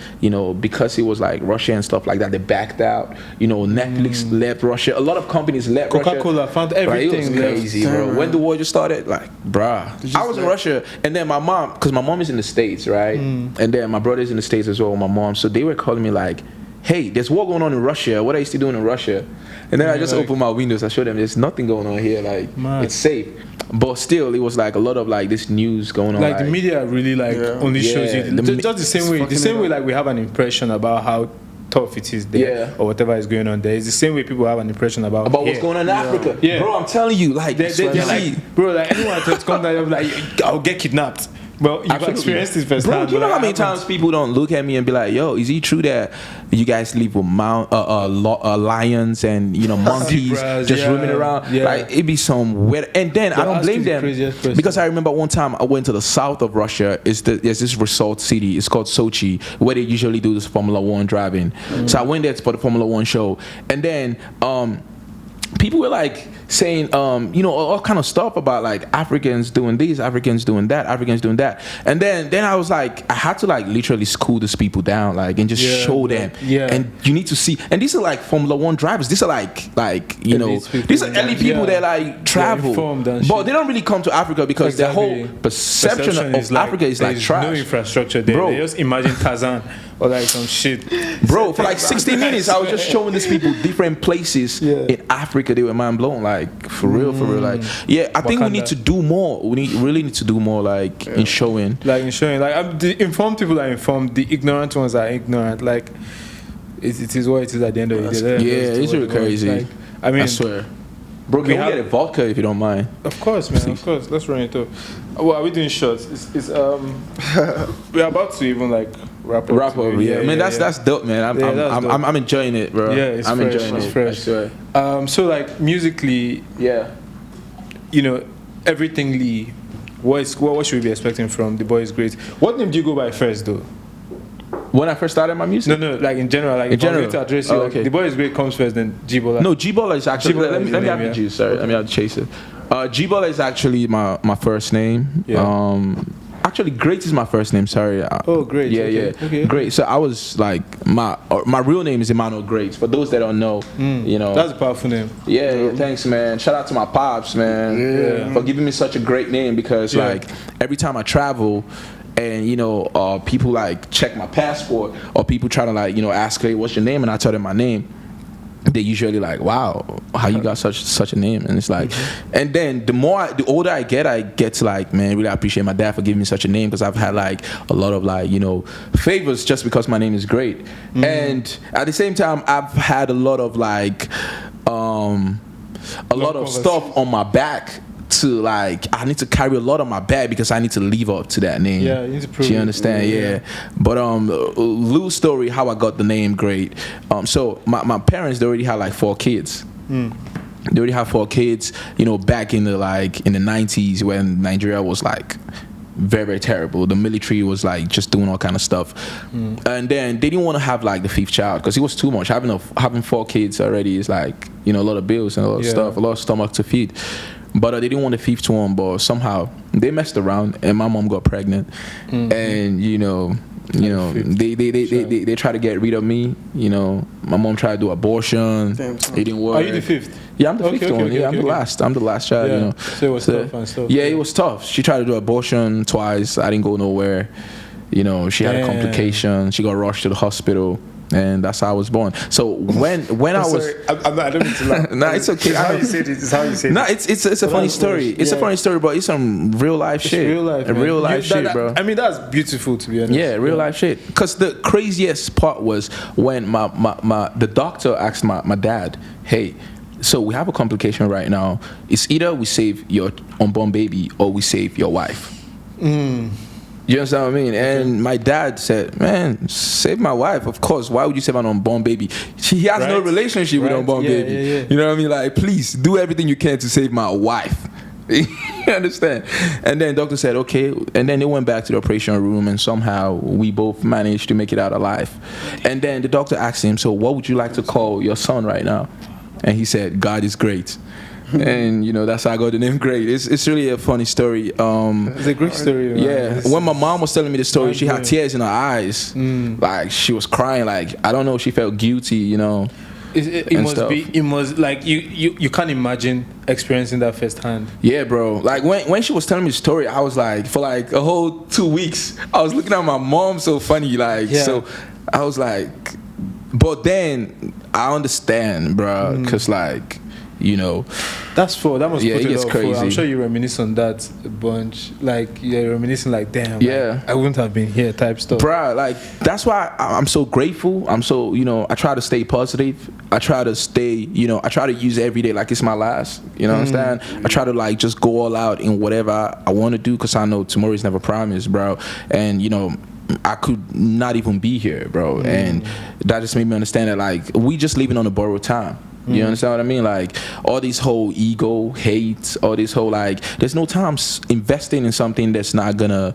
because it was like Russia and stuff like that, they backed out. Netflix left Russia. A lot of companies left Russia. Coca-Cola found everything. Right? It was crazy, bro. When the war just started, like, bruh. I was in Russia, and then my mom, because my mom is in the States, right? And then my brother's in the States as well with my mom. So they were calling me like, hey, there's war going on in Russia. What are you still doing in Russia? And then I just opened my windows. I showed them there's nothing going on here. Like, it's safe. But still, it was like a lot of like this news going on. Like the media really only shows you just the same way. The same way like we have an impression about how tough it is there or whatever is going on there. It's the same way people have an impression about what's going on in Africa. Yeah. Bro, I'm telling you, like, they're like, bro, like anyone just come down, like, I'll get kidnapped. Well, you've experienced this firsthand. Bro, do you know how many times people don't look at me and be like, yo, is it true that you guys live with lions and, monkeys just roaming around? Yeah. Like, it be some weird. And then I don't blame them because I remember one time I went to the south of Russia. There's this resort city. It's called Sochi, where they usually do this Formula One driving. So I went there for the Formula One show. And then people were like saying, all kind of stuff about like Africans doing this, Africans doing that, Africans doing that. And then I was like, I had to like literally school these people down, like, and just show them. Yeah. And you need to see. And these are like Formula One drivers. These are like these are elite people that like travel, but they don't really come to Africa because their whole perception of Africa is like trash. No infrastructure there. Bro. They just imagine Tarzan or like some shit. Bro, for like 60 minutes, I was just showing these people different places in Africa. They were mind blown. Like, for real. Like, I think we need to do more. We really need to do more, like, in showing. Like, the informed people are informed. The ignorant ones are ignorant. Like, it is what it is at the end of the day. Yeah, it's really crazy. Like, I swear. Bro, can we get a vodka if you don't mind? Of course, man. Of course. Let's run it up. Well, are we doing shots? We're about to even like wrap up. Yeah. Man, that's dope, man. I'm enjoying it, bro. Yeah, it's fresh. Enjoying it. Fresh. I swear. So like musically, everything Lee. What should we be expecting from The Boy Is Great? What name do you go by first, though? When I first started my music? No, like in general. Like, if I were to address you, like, The Boy Is Great comes first, then G-Bola. No, G-Bola is actually... Let me have the juice, sorry. Let me have the chaser. G-Bola is actually my first name. Yeah. Actually, Great is my first name, sorry. Great. Yeah. Okay. Great. So I was like... My real name is Emmanuel Great. For those that don't know, That's a powerful name. Yeah, thanks, man. Shout out to my pops, man. For giving me such a great name because, like, every time I travel... and people like check my passport, or people try to like ask, hey, what's your name, and I tell them my name, they usually like, wow, how you got such a name? And it's like, and then the older I get to like, man, really appreciate my dad for giving me such a name, because I've had like a lot of like favors just because my name is great. And at the same time, I've had a lot of like a lot of stuff on my back to like, I need to carry a lot on my back because I need to live up to that name. Yeah, you need to prove you understand? Yeah. But little story how I got the name Great. So my parents, they already had like 4 kids. They already had 4 kids, back in the 90s when Nigeria was like very, very terrible. The military was like just doing all kind of stuff. And then they didn't want to have like the 5th child because it was too much. Having 4 kids already is like, a lot of bills and a lot of stuff, a lot of stomach to feed. But they didn't want the 5th one, but somehow they messed around and my mom got pregnant. And they tried to get rid of me. My mom tried to do abortion. It didn't work. Are you the 5th? Yeah, I'm the 5th one. I'm the last. I'm the last child. So it was tough and stuff. Yeah, it was tough. She tried to do abortion twice. I didn't go nowhere. She had a complication. She got rushed to the hospital. And that's how I was born. So when I was, I don't need to laugh. Nah, it's okay. It's how you said it. It's how you said it. Nah, it's a funny story. It's a funny story, but it's some real life shit. Real life, man. Real life shit, bro. I mean, that's beautiful, to be honest. Yeah, real life shit. Because the craziest part was when the doctor asked my dad, hey, so we have a complication right now. It's either we save your unborn baby or we save your wife. You understand what I mean? And my dad said, man, save my wife. Of course. Why would you save an unborn baby? He has no relationship with unborn baby. Yeah. You know what I mean? Like, please do everything you can to save my wife. You understand? And then doctor said, okay. And then they went back to the operation room, and somehow we both managed to make it out alive. And then the doctor asked him, so what would you like to call your son right now? And he said, God is great. And that's how I got the name Great. It's really a funny story. It's a great story, man. Yeah, when my mom was telling me the story, she had tears in her eyes. Like she was crying. Like I don't know, she felt guilty. It must like you can't imagine experiencing that firsthand. Yeah, bro. Like when she was telling me the story, I was like, for like a whole 2 weeks, I was looking at my mom so funny. So I was like, but then I understand, bro, because like. That must put it up crazy. I'm sure you reminisce on that a bunch. Like you're reminiscing, like damn, yeah, I wouldn't have been here type stuff, bruh. Like that's why I'm so grateful. I'm so I try to stay positive. I try to stay I try to use every day like it's my last. Understand? I try to like just go all out in whatever I want to do, because I know tomorrow is never promised, bro. And I could not even be here, bro. And that just made me understand that like we just living on a borrowed time. You understand what I mean? Like all this whole ego, hate, all this whole like, there's no time investing in something that's not gonna,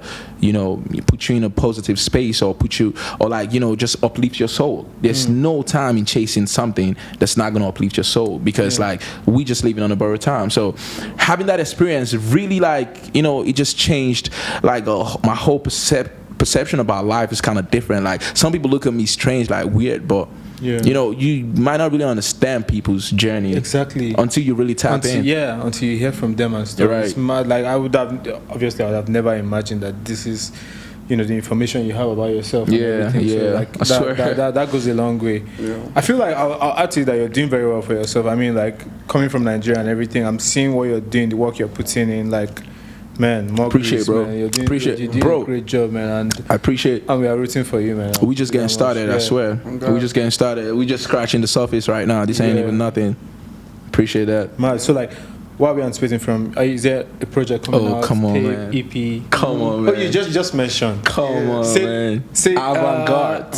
put you in a positive space or put you, or like, just uplift your soul. There's no time in chasing something that's not gonna uplift your soul, because like we just living on a borrowed time. So having that experience really like, it just changed like my whole perception about life is kind of different. Like some people look at me strange, like weird, but you might not really understand people's journey exactly until you really tap in. Until you hear from them and stuff. Right. It's mad. Like I would have never imagined that this is the information you have about yourself. Yeah. So like that goes a long way. I feel like I'll add to you that you're doing very well for yourself. I mean, like coming from Nigeria and everything, I'm seeing what you're doing, the work you're putting in, like. Man, more appreciate, grace, bro. Man. You're doing bro. a great job, man. And I appreciate. And we are rooting for you, man. We just getting started. I swear. We just getting started. We just scratching the surface right now. This ain't even nothing. Appreciate that. Man, so like, what are we anticipating from? Is there a project coming out? Oh, come on, man. EP. Come on, man. Oh, you just mentioned. Come on, man. Say Avant-Garde.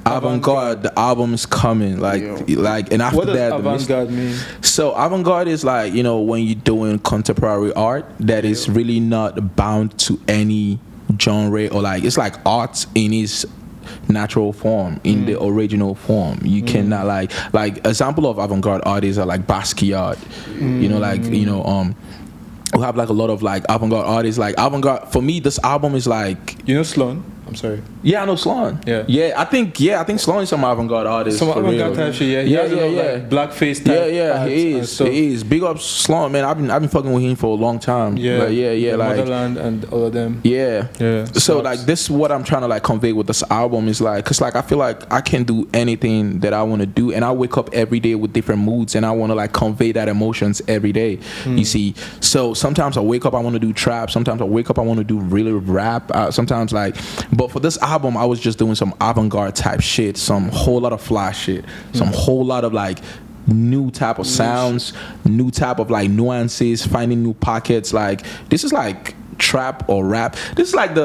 Avant-Garde. The album is coming. Like, and after what does that, Avant-Garde mean? So avant-garde is like, when you're doing contemporary art that is really not bound to any genre, or like it's like art in its natural form, in the original form. You cannot like example of avant-garde artists are like Basquiat. We have like a lot of like avant-garde artists. Like avant-garde, for me, this album is like, Sloan. I'm sorry. Yeah, I know Sloan. Yeah. I think Sloan is some avant-garde artist. Some avant-garde type shit. Yeah. Like blackface type. Yeah. He is. Big up Sloan, man. I've been fucking with him for a long time. Yeah. Like, yeah. Like Motherland and all of them. Yeah. So Snaps. like this is what I'm trying to like convey with this album is like, cause like I feel like I can do anything that I want to do, and I wake up every day with different moods, and I want to like convey that emotions every day. You see. So sometimes I wake up, I want to do trap. Sometimes I wake up, I want to do really rap. Sometimes like, but for this album, I was just doing some avant-garde type shit, some whole lot of flash shit, some whole lot of like new type of sounds, new type of like nuances, finding new pockets. Like this is like trap or rap. This is like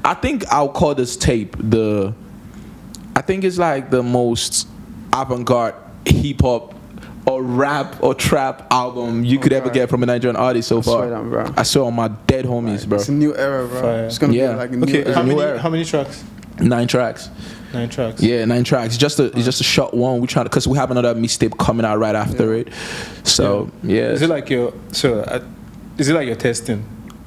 I think I'll call this tape I think it's like the most avant-garde hip hop or rap or trap album you could ever get from a Nigerian artist so far. I saw on my dead homies, bro. It's a new era, bro. Fire. It's gonna be like a new era. How many tracks? 9 tracks. 9 tracks. Yeah, 9 tracks. It's just a short one. We trying to, cause we have another mixtape coming out right after it. So yeah. Is it like your testing?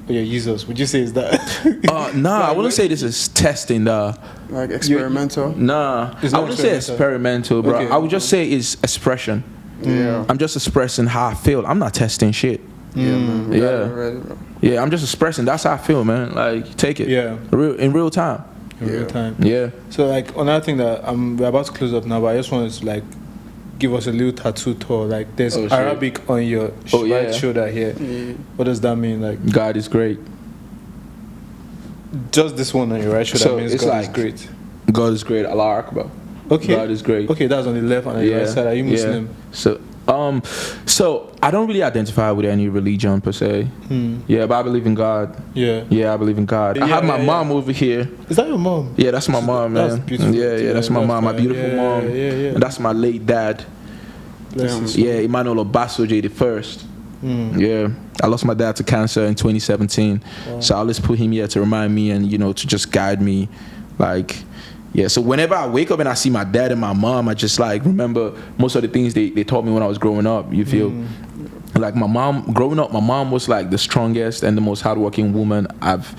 Or your users? Would you say is that? Nah, I wouldn't say this is testing. Like experimental. Nah, I wouldn't say experimental, bro. Okay. I would just say it's expression. Yeah. I'm just expressing how I feel. I'm not testing shit. Yeah, man. Yeah, I'm just expressing. That's how I feel, man. Like, take it. Yeah. In real time. In real time. Yeah. So, like, another thing that we're about to close up now, but I just wanted to, like, give us a little tattoo tour. Like, there's Arabic on your right shoulder here. Yeah. What does that mean? Like, God is great. Just this one on your right shoulder means God is great. God is great. Allah Akbar. Okay. God is great. Okay, that's on the left and on the right side. Are you Muslim? So I don't really identify with any religion per se. Yeah, but I believe in God. Yeah, I believe in God. I have my mom over here. Is that your mom? Yeah, that's my mom, man. That's beautiful. Yeah, that's my mom, my beautiful mom. And that's my late dad. Yeah, Emmanuel Obasoje the first. Yeah, I lost my dad to cancer in 2017. So I always put him here to remind me and to just guide me, like. Yeah, so whenever I wake up and I see my dad and my mom, I just like remember most of the things they taught me when I was growing up. You feel like my mom growing up, my mom was like the strongest and the most hardworking woman I've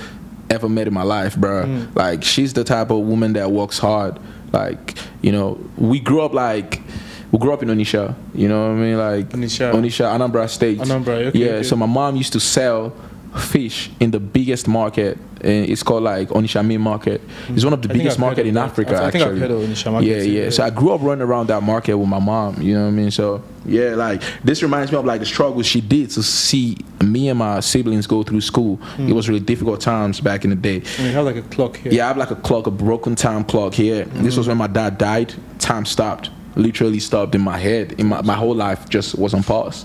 ever met in my life, bro. Like she's the type of woman that works hard. Like we grew up in Onitsha. You know what I mean? Like Onitsha, Anambra State. Okay. So my mom used to sell fish in the biggest market. It's called like Onitsha Main Market. It's one of the biggest market in Africa. I think I've heard of Onitsha Market. Yeah. So I grew up running around that market with my mom. You know what I mean? So yeah, like this reminds me of like the struggles she did to see me and my siblings go through school. It was really difficult times back in the day. And you have like a clock here. Yeah, I have like a clock, a broken time clock here. This was when my dad died. Time stopped. Literally stopped in my head. In my whole life just was on pause.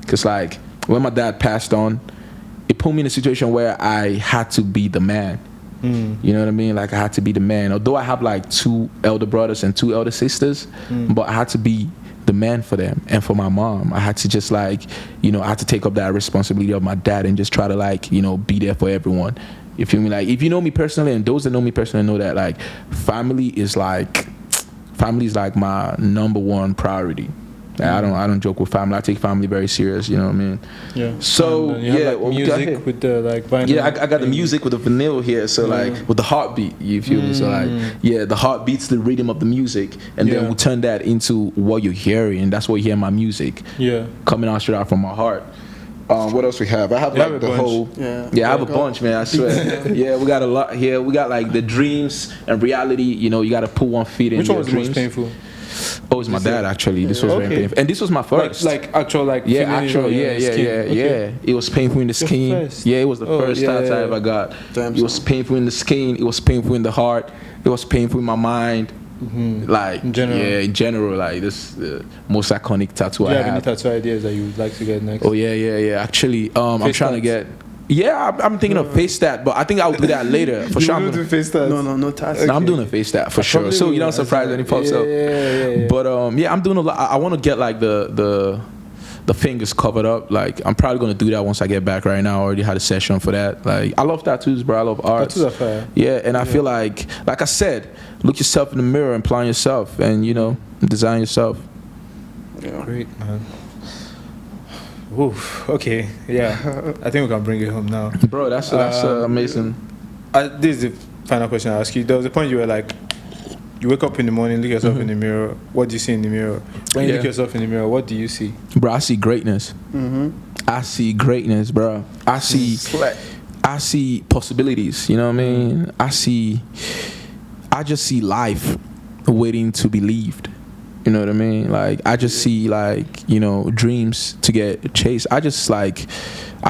Cause like when my dad passed on, it put me in a situation where I had to be the man. You know what I mean? Like I had to be the man. Although I have like 2 elder brothers and 2 elder sisters, but I had to be the man for them and for my mom. I had to just like, I had to take up that responsibility of my dad and just try to like, be there for everyone. You feel me? Like if you know me personally, and those that know me personally know that like family is like my number 1 priority. I don't joke with family. I take family very serious. You know what I mean? Yeah. So yeah, like music with the like vinyl. Yeah, I got the music with the vinyl here. So like with the heartbeat, you feel me? So like the heartbeat's the rhythm of the music, and then we turn that into what you're hearing, and that's what you hear in my music. Yeah. Coming out straight out from my heart. What else we have? I have like the whole. I have a bunch, man. I swear. Yeah, we got a lot here. We got like the dreams and reality. You got to put one feet in. Which one was dreams. the most painful? Oh, it's my dad actually. This was very painful, and this was my first. Like actual, like It was painful in the skin. Yeah, it was the first touch I ever got. It was painful in the skin. It was painful in the heart. It was painful in my mind. Like in general, like this most iconic tattoo I have. Do you have any tattoo ideas that you would like to get next? Oh yeah. Actually, I'm trying to get. Yeah, I'm thinking of face tat, but I think I'll do that later for sure. You do face tat? No tattoo. No, I'm doing a face tat for sure. So you don't surprise when it pops up. Yeah. But I'm doing a lot. I want to get like the fingers covered up. Like I'm probably gonna do that once I get back. Right now, I already had a session for that. Like I love tattoos, bro. I love art. Tattoos are fair. Yeah, and I feel like I said, look yourself in the mirror and plan yourself, and design yourself. Yeah. Great, man. Oof. Okay. Yeah. I think we can bring it home now. Bro, that's amazing. This is final question I'll ask you. There was a point you were like, you wake up in the morning, look yourself in the mirror. What do you see in the mirror? When you look yourself in the mirror, what do you see? Bro, I see greatness. I see greatness, bro. I see possibilities. You know what I mean? I just see life waiting to be lived. You know what I mean? Like, I just see, like, you know, dreams to get chased. I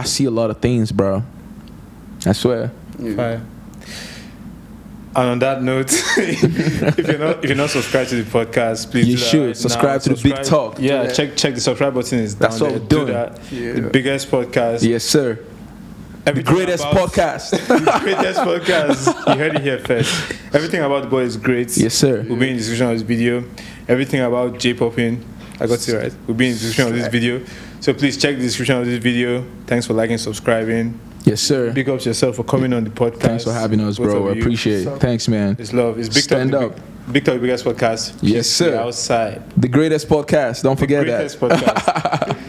see a lot of things, bro. I swear. Fire. And on that note, if you're not subscribed to the podcast, please you should subscribe to the Big Talk. Yeah, check the subscribe button is down. That's what we're doing. The biggest podcast. Yes, sir. The greatest podcast. The greatest podcast. You heard it here first. Everything about the boy is great. Yes, sir. Will be in the description of this video. Everything about Poppin, I got it right, will be in the description of this video. So please check the description of this video. Thanks for liking, subscribing. Yes, sir. Big ups yourself for coming on the podcast. Thanks for having us, bro. I appreciate it. Thanks, man. It's love. It's Big Stand Talk. up. Big Talk, the biggest podcast. Yes, sir. Outside. The greatest podcast. Don't forget that. The greatest podcast.